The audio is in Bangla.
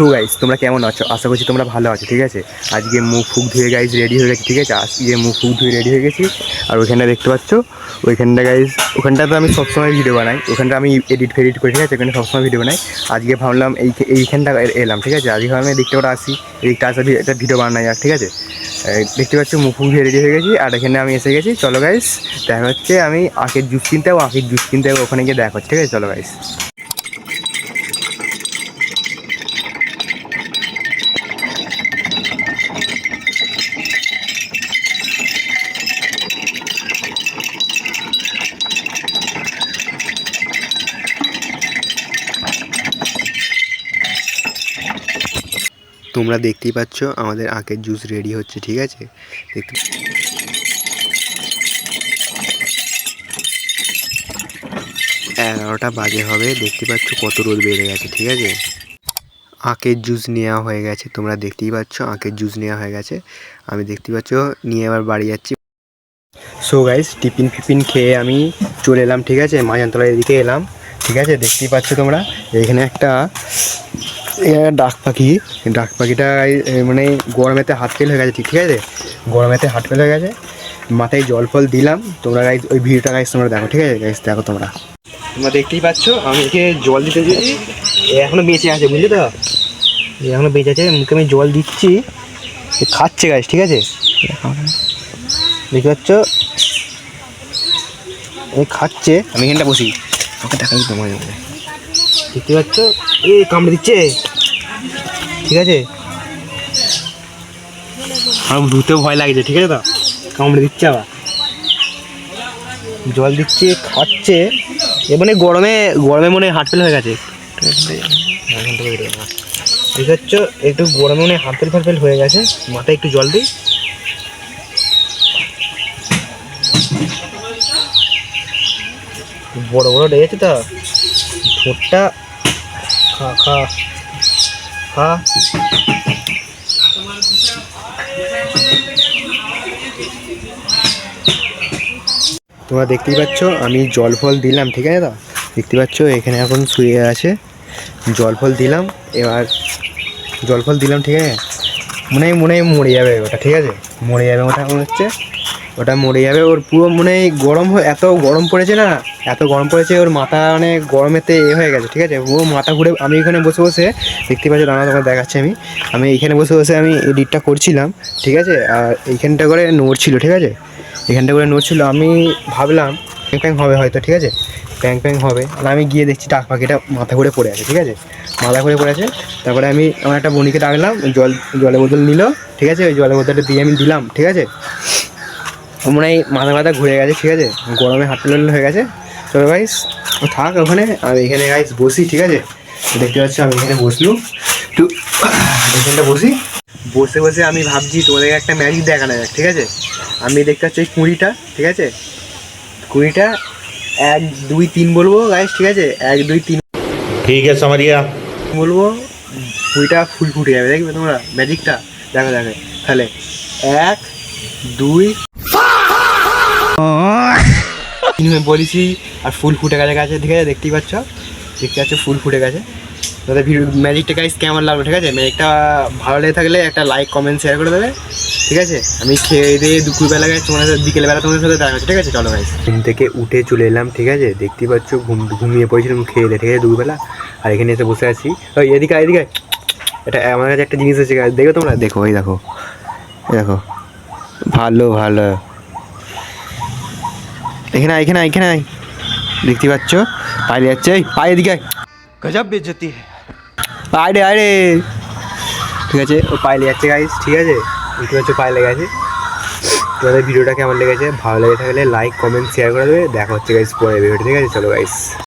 সো গাইস তোমরা কেমন আছো? আশা করছি তোমরা ভালো আছো, ঠিক আছে। আজকে মুখ ফুক ধুয়ে গাইস রেডি হয়ে গেছি, ঠিক আছে। আজকে মুখ ফুক ধুয়ে রেডি হয়ে গেছি। আর ওইখানটা দেখতে পাচ্ছ, ওইখানটা গাইস, ওখানটা তো আমি সবসময় ভিডিও বানাই, ওখানটা আমি এডিট ফেডিট করি, ঠিক আছে। ওখানে সবসময় ভিডিও বানাই। আজকে ভাবলাম এইখানটা এলাম, ঠিক আছে। আজকে ভাবলাম এদিকটা ওটা আসি, এদিকটা আসা একটা ভিডিও বানাই আর, ঠিক আছে। দেখতে পাচ্ছ মুখ ফুক ধুয়ে রেডি হয়ে গেছি। আর এখানে আমি এসে গেছি। চলো গাইস দেখা হচ্ছে, আমি আখের জুস কিনতে যাবো, আখের জুস কিনতে যাবো, ওখানে গিয়ে দেখা হচ্ছে, ঠিক আছে। চলো গাইস। তোমরা দেখতেই পাচ্ছ আমাদের আখের জুস রেডি হচ্ছে, ঠিক আছে। দেখতে 11টা বাজে হবে, দেখতে পাচ্ছ কত রোদ বেড়ে গেছে, ঠিক আছে। আখের জুস নেওয়া হয়ে গেছে, তোমরা দেখতেই পাচ্ছ আখের জুস নেওয়া হয়ে গেছে। আমি দেখতে পাচ্ছ নিয়ে আবার বাড়ি যাচ্ছি। সো গাইস টিফিন ফিফিন খেয়ে আমি চলে এলাম, ঠিক আছে। মাজানতলার এদিকে এলাম, ঠিক আছে। দেখতেই পাচ্ছ তোমরা এখানে একটা ডাক পাখিটা মানে গরমেতে হাত ফেল হয়ে গেছে, ঠিক আছে। গরমেতে হাত ফেল হয়ে গেছে, মাথায় জল ফল দিলাম। তোমরা গাইস ওই ভিডিওটা গাইস তোমরা দেখো, ঠিক আছে গাইস। দেখো তোমরা দেখতেই পাচ্ছ আমি একে জল দিতে দিয়েছি, এখনো বেঁচে আছে, বুঝলি তো। এখনো বেঁচে আছে, মুখে আমি জল দিচ্ছি, খাচ্ছে গাইস, ঠিক আছে। দেখতে পাচ্ছ খাচ্ছে, আমি এখানটা বসি, ওকে দেখাই তোমার। দেখতে পাচ্ছ কামড়ে দিচ্ছে, ঠিক আছে। আমার ধুতেও ভয় লাগছে, ঠিক আছে। তো কামড়ে দিচ্ছে, আবার জল দিচ্ছে, খাচ্ছে। মানে গরমে মনে হার্ট ফেল হয়ে গেছে, ঠিক আছে। একটু গরমে মনে হার্ট ফেল হয়ে গেছে, মাথায় একটু জল দিই। বড় বড় লেগেছে তো ঠোঁটটা, খা খা খা। তোমরা দেখতেই পাচ্ছ আমি জল ফল দিলাম, ঠিক আছে। তো দেখতে পাচ্ছ এখানে এখন শুয়ে আছে, জল ফল দিলাম। এবার জল ফল দিলাম, ঠিক আছে। মনে হয় মরে যাবে ওটা, ঠিক আছে। মরে যাবে ওটা, মনে হচ্ছে ওটা মরে যাবে। ওর পুরো মনে হয় গরম এত গরম পড়েছে না, এত গরম পড়েছে, ওর মাথা মানে গরমেতে হয়ে গেছে, ঠিক আছে। পুরো মাথা ঘুরে, আমি এখানে বসে বসে দেখতে পাচ্ছি, দাঁড়া তোমার দেখাচ্ছি। আমি এইখানে বসে বসে আমি এডিটটা করছিলাম, ঠিক আছে। আর এইখানটা করে নড়ছিল, ঠিক আছে। এখানটা করে নড়ছিল, আমি ভাবলাম প্যাং হবে হয়তো, ঠিক আছে। প্যাং হবে। আর আমি গিয়ে দেখছি ডাক পাখিটা মাথা ঘুরে পড়ে আছে, ঠিক আছে। মাথা ঘুরে পড়ে আছে। তারপরে আমি আমার একটা বনিকে ডাকলাম, জলের বোতল নিল, ঠিক আছে। ওই জলের বোতলটা দিয়ে আমি দিলাম, ঠিক আছে। মনে হয় মাথা ঘুরে গেছে, ঠিক আছে। গরমে হাত ফেল হয়ে গেছে। তবে গাইস ও থাক ওখানে, আর এখানে গাইস বসি, ঠিক আছে। দেখতে পাচ্ছি আমি এখানে বসলুম, একটু এখানটা বসে বসে আমি ভাবছি তোমাদেরকে একটা ম্যাজিক দেখানো যাক, ঠিক আছে। আমি দেখতে পাচ্ছি এই কুঁড়িটা, ঠিক আছে। কুঁড়িটা 1 2 3 বলবো গাইস, ঠিক আছে। 1 2 3 ठीक है समझिया বলবো, কুঁড়িটা ফুল ফুটে যাবে, দেখবে তোমরা ম্যাজিকটা। দেখো তাহলে 1 2 3 বলেছি, আর ফুল ফুটে গেছে, ঠিক আছে। দেখতে পাচ্ছ ফুল ফুটে গেছে। তাদের ভিডিও ম্যাজিকটা গাইস কেমন লাগলো, ঠিক আছে। ম্যাজিকটা ভালো লেগে থাকলে একটা লাইক কমেন্ট শেয়ার করে দেবে, ঠিক আছে। আমি খেয়ে দিয়ে দুপুরবেলা গাইস তোমাদের সাথে, বিকেলবেলা তোমাদের সাথে দেখা হচ্ছে, ঠিক আছে। চলো গাইস ঘুম থেকে উঠে চলে এলাম, ঠিক আছে। দেখতে পাচ্ছ ঘুমিয়ে পড়েছিলাম খেয়ে দিয়ে, ঠিক আছে, দুপুরবেলা। আর এখানে এসে বসে আছি। ওই এদিকে এটা আমার কাছে একটা জিনিস আছে গাইস, দেখো তোমরা, দেখো এই দেখো ভালো এখানে দেখতে পাচ্ছ পাইলে যাচ্ছে, পায়ে দিকে গজব বেজ্জতি আয় রে, ঠিক আছে। ও পাইলে যাচ্ছে গাইস, ঠিক আছে। দেখতে পাচ্ছ পায়ে লেগে আছে। তোমাদের ভিডিওটা কেমন লেগেছে, ভালো লেগে থাকলে লাইক কমেন্ট শেয়ার করে দেবে। দেখা হচ্ছে গাইস পরের ভিডিওটা, ঠিক আছে। চলো গাইস।